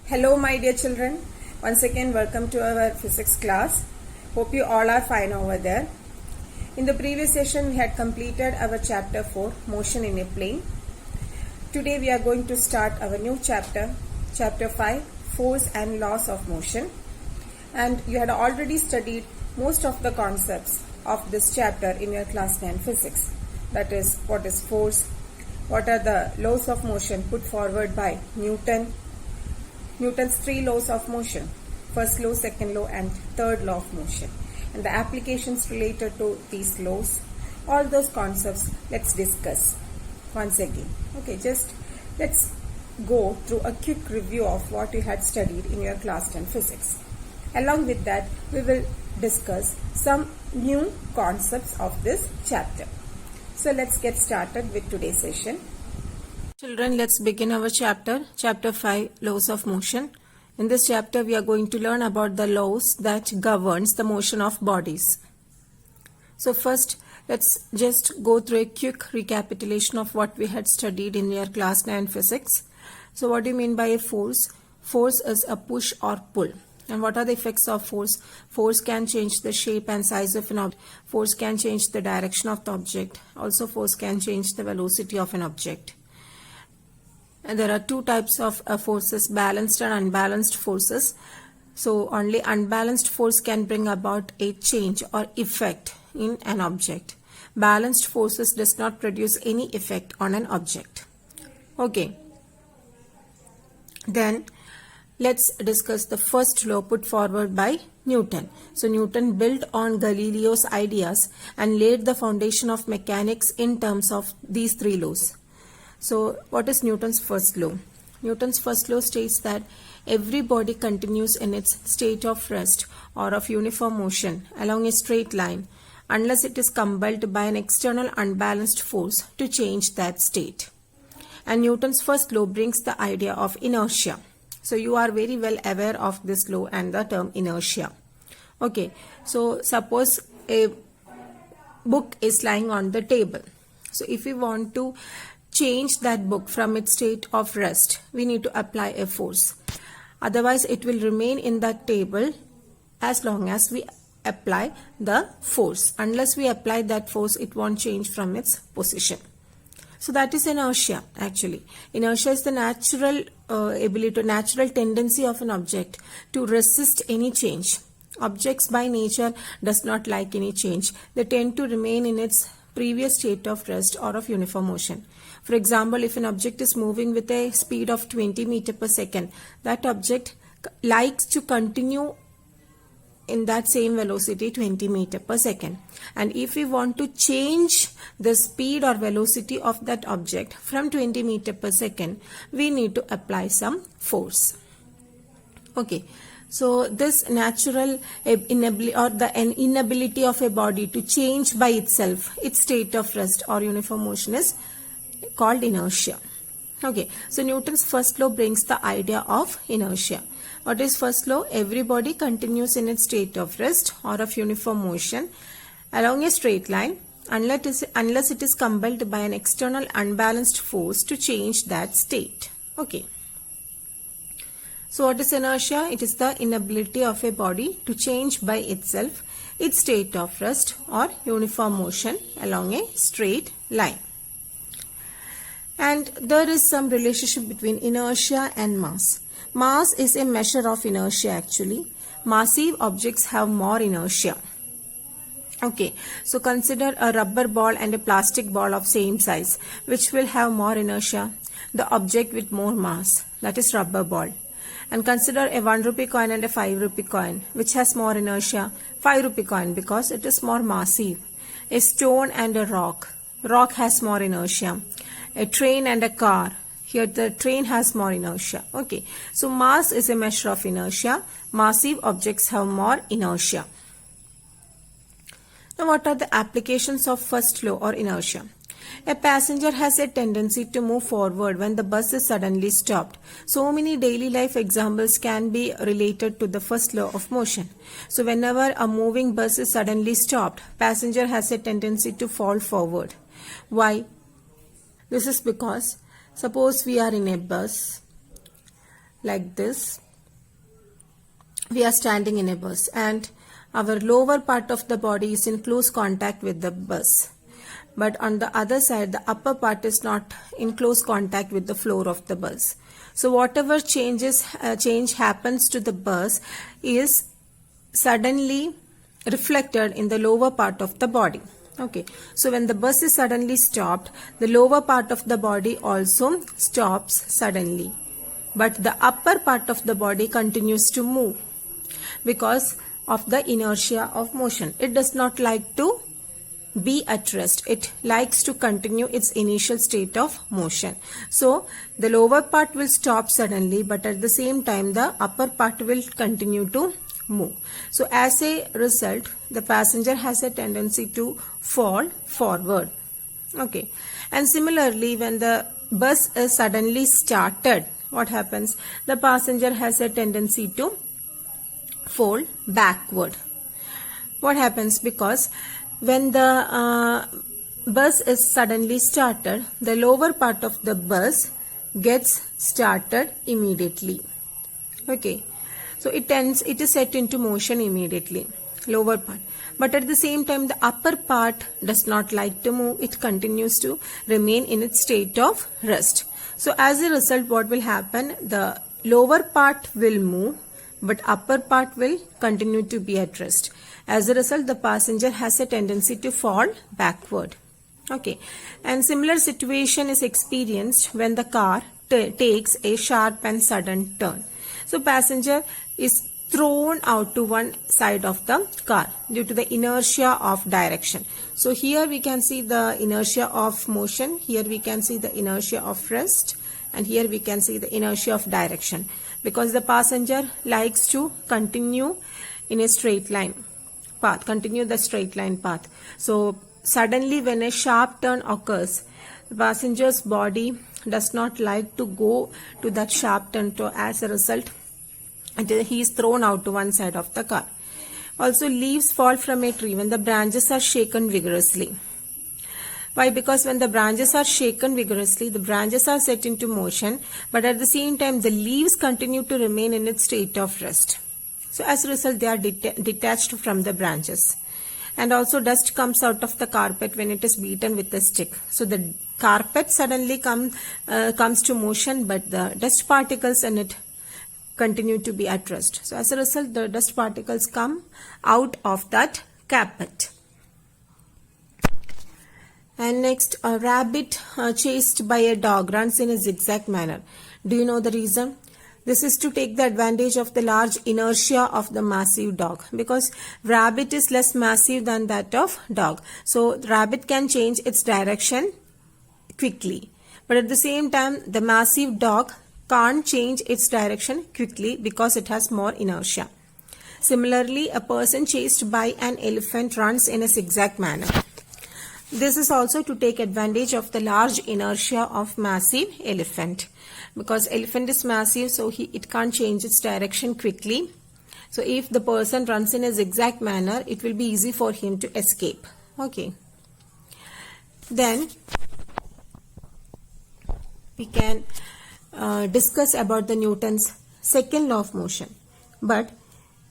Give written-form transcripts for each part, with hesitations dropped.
Hello my dear children, once again welcome to our physics class. Hope you all are fine over there. In the previous session we had completed our chapter 4, motion in a plane. Today we are going to start our new chapter, chapter 5, force and laws of motion. And you had already studied most of the concepts of this chapter in your class 9 physics. That is, what is force, what are the laws of motion put forward by Newton's 3 laws of motion, first law, second law and third law of motion, and the applications related to these laws. All those concepts let's discuss once again. Okay, just let's go through a quick review of what you had studied in your class 10 physics. Along with that, we will discuss some new concepts of this chapter. So let's get started with today's session. Children, let's begin our chapter 5, laws of motion. In this chapter, we are going to learn about the laws that governs the motion of bodies. So first, let's just go through a quick recapitulation of what we had studied in your class 9 physics. So what do you mean by a force? Force is a push or pull. And what are the effects of force? Force can change the shape and size of an object. Force can change the direction of the object. Also, force can change the velocity of an object. And there are two types of forces, balanced and unbalanced forces. So, only unbalanced force can bring about a change or effect in an object. Balanced forces does not produce any effect on an object. Okay. Then, let's discuss the first law put forward by Newton. So Newton built on Galileo's ideas and laid the foundation of mechanics in terms of these 3 laws. So what is Newton's first law? Newton's first law states that every body continues in its state of rest or of uniform motion along a straight line unless it is compelled by an external unbalanced force to change that state. And Newton's first law brings the idea of inertia. So you are very well aware of this law and the term inertia. Okay, so suppose a book is lying on the table. So if we want to change that book from its state of rest, we need to apply a force. Otherwise, it will remain in that table as long as we apply the force. Unless we apply that force, it won't change from its position. So that is inertia actually. Inertia is the natural natural tendency of an object to resist any change. Objects by nature does not like any change. They tend to remain in its previous state of rest or of uniform motion. For example, if an object is moving with a speed of 20 meters per second, that object likes to continue in that same velocity 20 meters per second. And if we want to change the speed or velocity of that object from 20 meters per second, we need to apply some force. Okay, so this natural inability or the inability of a body to change by itself its state of rest or uniform motion is called inertia. Okay, so Newton's first law brings the idea of inertia. What is first law? Every body continues in its state of rest or of uniform motion along a straight line unless it is compelled by an external unbalanced force to change that state. Okay. So what is inertia? It is the inability of a body to change by itself its state of rest or uniform motion along a straight line. And there is some relationship between inertia and mass. Mass is a measure of inertia actually. Massive objects have more inertia. Okay, so consider a rubber ball and a plastic ball of same size. Which will have more inertia? The object with more mass, that is rubber ball. And consider a 1 rupee coin and a 5 rupee coin. Which has more inertia? 5 rupee coin, because it is more massive. A stone and a rock. Rock has more inertia. A train and a car. Here the train has more inertia. Okay, so mass is a measure of inertia. Massive objects have more inertia. Now what are the applications of first law or inertia? A passenger has a tendency to move forward when the bus is suddenly stopped. So many daily life examples can be related to the first law of motion. So whenever a moving bus is suddenly stopped, passenger has a tendency to fall forward. Why? This is because suppose we are in a bus like this. We are standing in a bus and our lower part of the body is in close contact with the bus. But on the other side, the upper part is not in close contact with the floor of the bus. So whatever change happens to the bus is suddenly reflected in the lower part of the body. Okay, so when the bus is suddenly stopped, the lower part of the body also stops suddenly. But the upper part of the body continues to move because of the inertia of motion. It does not like to be at rest. It likes to continue its initial state of motion. So the lower part will stop suddenly, but at the same time the upper part will continue to move. So as a result, the passenger has a tendency to fall forward. Okay, and similarly, when the bus is suddenly started, what happens? The passenger has a tendency to fall backward. What happens? Because when the bus is suddenly started, the lower part of the bus gets started immediately. Okay, so it is set into motion immediately, lower part. But at the same time, the upper part does not like to move. It continues to remain in its state of rest. So as a result, what will happen? The lower part will move, but upper part will continue to be at rest. As a result, the passenger has a tendency to fall backward. Okay, and similar situation is experienced when the car takes a sharp and sudden turn. So passenger is thrown out to one side of the car due to the inertia of direction. So here we can see the inertia of motion, here we can see the inertia of rest, and here we can see the inertia of direction, because the passenger likes to continue in a straight line path, continue the straight line path. So suddenly when a sharp turn occurs, the passenger's body does not like to go to that sharp turn. So as a result, he is thrown out to one side of the car. Also, leaves fall from a tree when the branches are shaken vigorously. Why? Because when the branches are shaken vigorously, the branches are set into motion, but at the same time the leaves continue to remain in its state of rest. So as a result, they are detached from the branches. And also dust comes out of the carpet when it is beaten with a stick. So the carpet suddenly comes to motion, but the dust particles in it continue to be at rest. So as a result, the dust particles come out of that carpet. And next, a rabbit chased by a dog runs in a zigzag manner. Do you know the reason? This is to take the advantage of the large inertia of the massive dog, because rabbit is less massive than that of dog. So the rabbit can change its direction quickly, but at the same time the massive dog can't change its direction quickly because it has more inertia. Similarly, a person chased by an elephant runs in a zigzag manner. This is also to take advantage of the large inertia of massive elephant, because elephant is massive, so it can't change its direction quickly. So if the person runs in a zigzag manner, it will be easy for him to escape. Okay. Then we can discuss about the Newton's second law of motion. But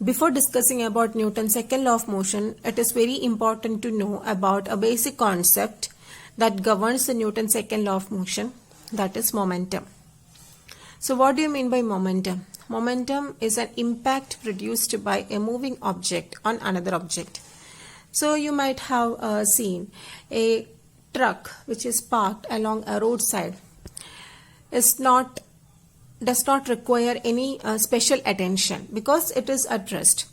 before discussing about Newton's second law of motion, it is very important to know about a basic concept that governs the Newton's second law of motion, that is momentum. So what do you mean by momentum? Momentum is an impact produced by a moving object on another object. So you might have seen a truck which is parked along a roadside does not require any special attention because it is at rest.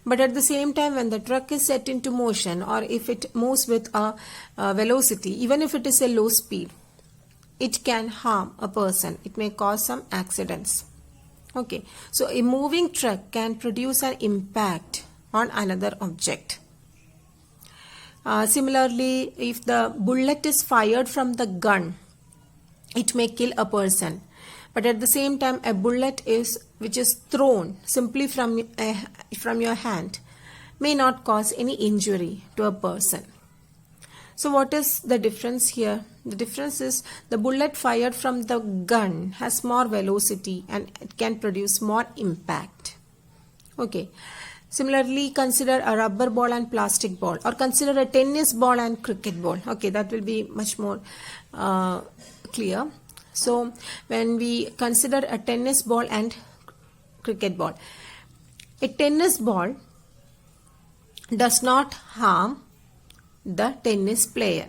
But at the same time, when the truck is set into motion, or if it moves with a velocity, even if it is a low speed, it can harm a person. It may cause some accidents. Okay, so a moving truck can produce an impact on another object. Similarly, if the bullet is fired from the gun, it may kill a person. But at the same time, a bullet which is thrown simply from your hand may not cause any injury to a person. So what is the difference here? The difference is the bullet fired from the gun has more velocity and it can produce more impact. Okay. Similarly, consider a rubber ball and plastic ball, or consider a tennis ball and cricket ball. Okay, that will be much more clear. So when we consider a tennis ball and cricket ball, a tennis ball does not harm the tennis player.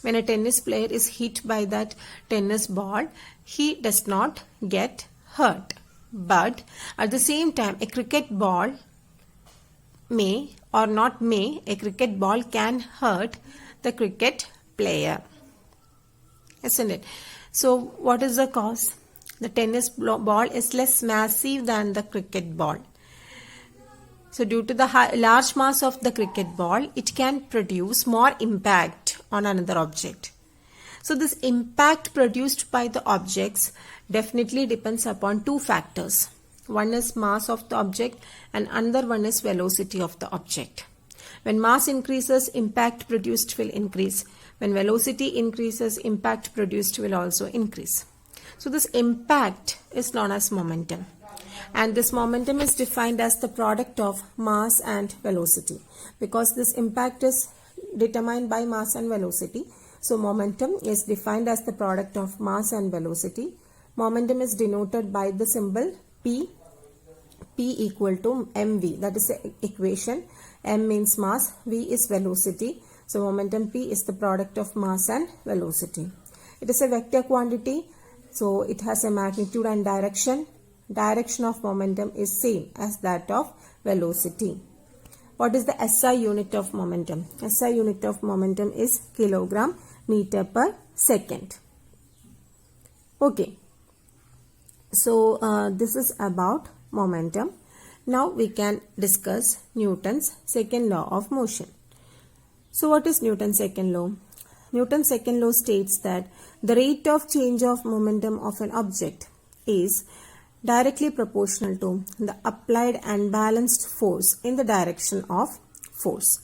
When a tennis player is hit by that tennis ball, he does not get hurt. But at the same time, a cricket ball may or not may, a cricket ball can hurt the cricket player. Isn't it? So what is the cause? The tennis ball is less massive than the cricket ball. So due to the large mass of the cricket ball, it can produce more impact on another object. So this impact produced by the objects definitely depends upon two factors. One is mass of the object and another one is velocity of the object. When mass increases, impact produced will increase. When velocity increases, impact produced will also increase. So this impact is known as momentum. And this momentum is defined as the product of mass and velocity. Because this impact is determined by mass and velocity, so momentum is defined as the product of mass and velocity. Momentum is denoted by the symbol P. P equal to mv. That is the equation. M means mass, V is velocity. So momentum P is the product of mass and velocity. It is a vector quantity. So it has a magnitude and direction. Direction of momentum is same as that of velocity. What is the SI unit of momentum? SI unit of momentum is kilogram meter per second. Okay. So this is about momentum. Now we can discuss Newton's second law of motion. So what is Newton's second law? Newton's second law states that the rate of change of momentum of an object is directly proportional to the applied and balanced force in the direction of force.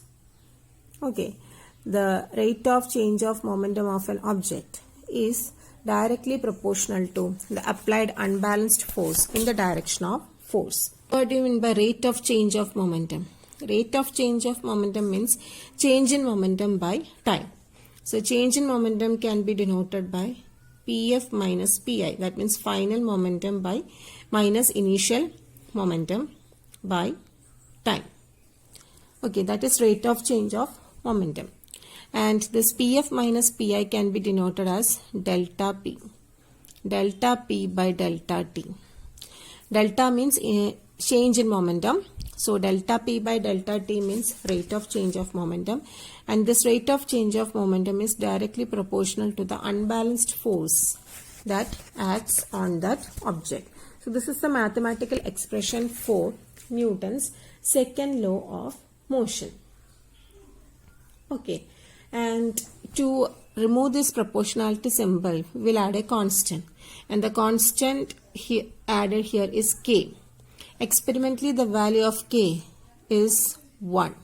Okay, the rate of change of momentum of an object is directly proportional to the applied unbalanced force in the direction of force. What do you mean by rate of change of momentum? Rate of change of momentum means change in momentum by time. So change in momentum can be denoted by Pf minus Pi. That means final momentum by minus initial momentum by time. Okay, that is rate of change of momentum. And this Pf minus Pi can be denoted as delta P. Delta P by delta T. Delta means change in momentum. So delta P by delta T means rate of change of momentum. And this rate of change of momentum is directly proportional to the unbalanced force that acts on that object. So this is the mathematical expression for Newton's second law of motion. Okay, and to remove this proportionality symbol, we'll add a constant. And the constant added here is K. Experimentally, the value of K is 1.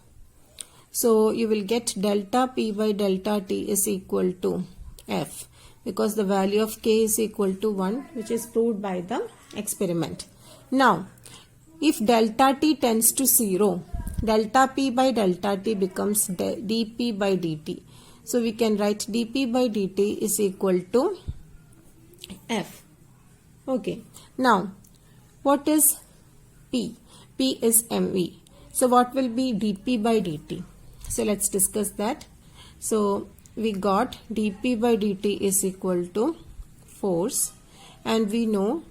So you will get delta P by delta T is equal to F, because the value of K is equal to 1, which is proved by the experiment. Now, if delta T tends to 0, delta P by delta T becomes dP by dt. So we can write dP by dt is equal to F. Okay. Now, what is P? P is mv. So what will be dP by dt? So let's discuss that. So we got dP by dt is equal to force, and we know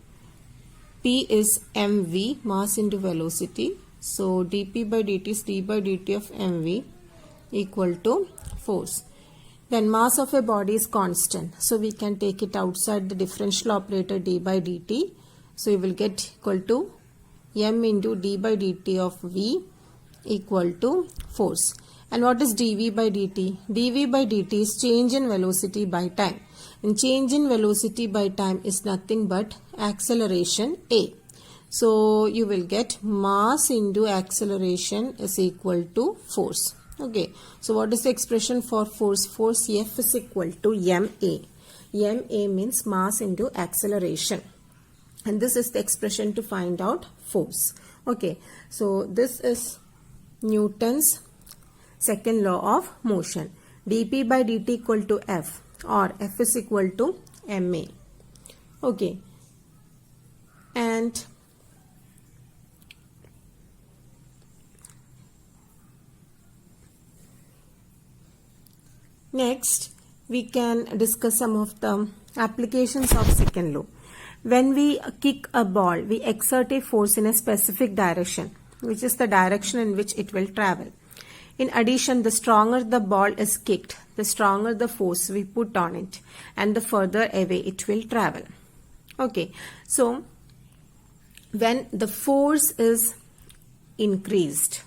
P is mv, mass into velocity. So dP by dt is d by dt of mv equal to force. Then mass of a body is constant. So we can take it outside the differential operator d by dt. So you will get equal to m into d by dt of v equal to force. And what is dv by dt? dv by dt is change in velocity by time. And change in velocity by time is nothing but acceleration a. So you will get mass into acceleration is equal to force. Okay, so what is the expression for force? Force F is equal to ma. Ma means mass into acceleration, and this is the expression to find out force. Okay, so this is Newton's second law of motion. dp by dt equal to F, or F is equal to ma. Okay, and next we can discuss some of the applications of second law. When we kick a ball, we exert a force in a specific direction, which is the direction in which it will travel. In addition, the stronger the ball is kicked, the stronger the force we put on it, and the further away it will travel. Okay, so when the force is increased,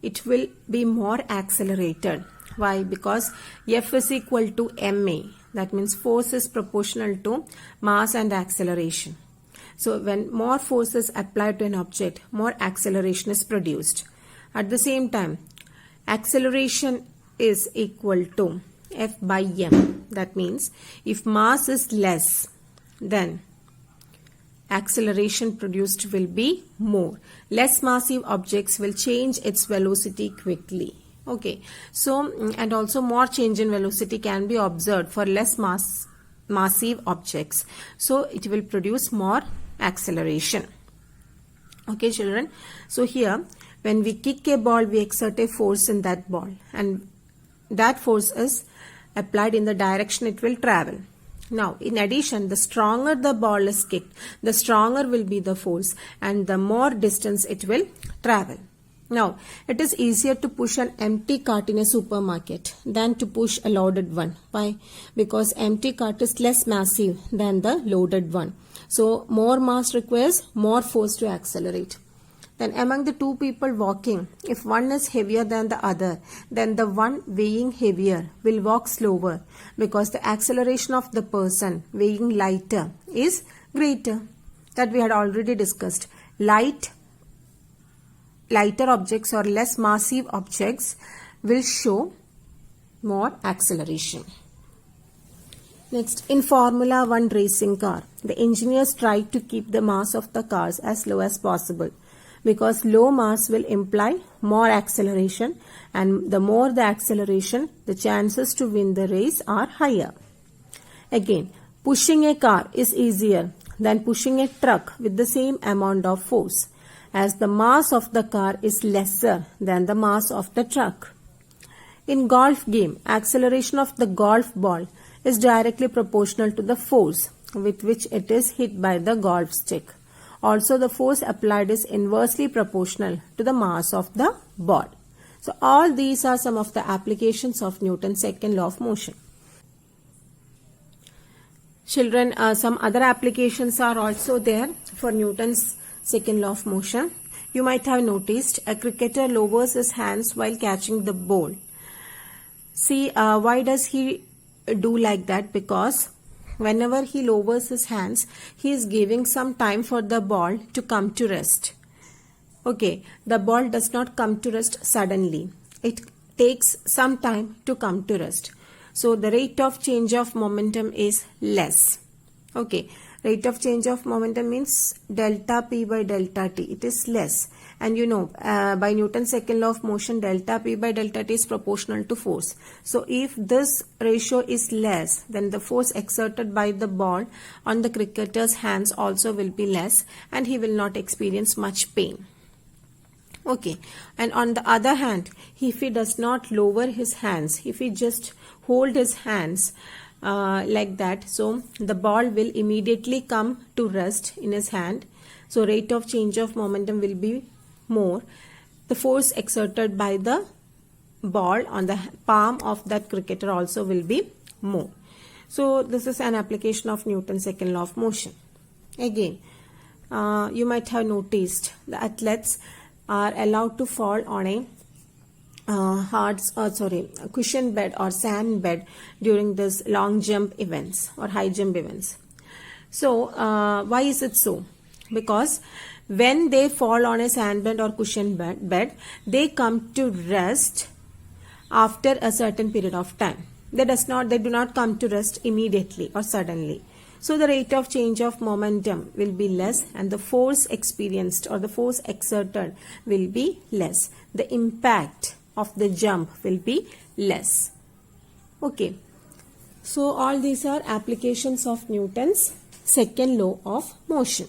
it will be more accelerated. Why? Because F is equal to ma. That means force is proportional to mass and acceleration. So when more force is applied to an object, more acceleration is produced. At the same time, acceleration is equal to F by m. That means if mass is less, then acceleration produced will be more. Less massive objects will change its velocity quickly. Okay, so and also more change in velocity can be observed for less massive objects. So it will produce more acceleration. Okay, children. So here, when we kick a ball, we exert a force in that ball, and that force is applied in the direction it will travel. Now, in addition, the stronger the ball is kicked, the stronger will be the force, and the more distance it will travel. Now, it is easier to push an empty cart in a supermarket than to push a loaded one. Why? Because empty cart is less massive than the loaded one. So, more mass requires more force to accelerate. Then among the two people walking, if one is heavier than the other, then the one weighing heavier will walk slower because the acceleration of the person weighing lighter is greater. That we had already discussed. Lighter objects or less massive objects will show more acceleration. Next, in Formula 1 racing car, the engineers try to keep the mass of the cars as low as possible, because low mass will imply more acceleration, and the more the acceleration, the chances to win the race are higher. Again, pushing a car is easier than pushing a truck with the same amount of force, as the mass of the car is lesser than the mass of the truck. In golf game, acceleration of the golf ball is directly proportional to the force with which it is hit by the golf stick. Also, the force applied is inversely proportional to the mass of the ball. So, all these are some of the applications of Newton's second law of motion. Children, some other applications are also there for Newton's second law of motion. You might have noticed a cricketer lowers his hands while catching the ball. See, why does he do like that? Because whenever he lowers his hands, he is giving some time for the ball to come to rest. Okay, the ball does not come to rest suddenly. It takes some time to come to rest. So the rate of change of momentum is less. Okay, rate of change of momentum means delta P by delta T. It is less. And you know, by Newton's second law of motion, delta P by delta T is proportional to force. So if this ratio is less, then the force exerted by the ball on the cricketer's hands also will be less, and he will not experience much pain. Okay, and on the other hand, if he does not lower his hands, if he just hold his hands like that, so the ball will immediately come to rest in his hand. So rate of change of momentum will be more. The force exerted by the ball on the palm of that cricketer also will be more. So this is an application of Newton's second law of motion. Again, you might have noticed the athletes are allowed to fall on a cushion bed or sand bed during this long jump events or high jump events. So why is it so? because when they fall on a sandbed or cushion bed, they come to rest after a certain period of time. They do not come to rest immediately or suddenly. So the rate of change of momentum will be less and the force experienced or the force exerted will be less. The impact of the jump will be less. Okay. So all these are applications of Newton's second law of motion.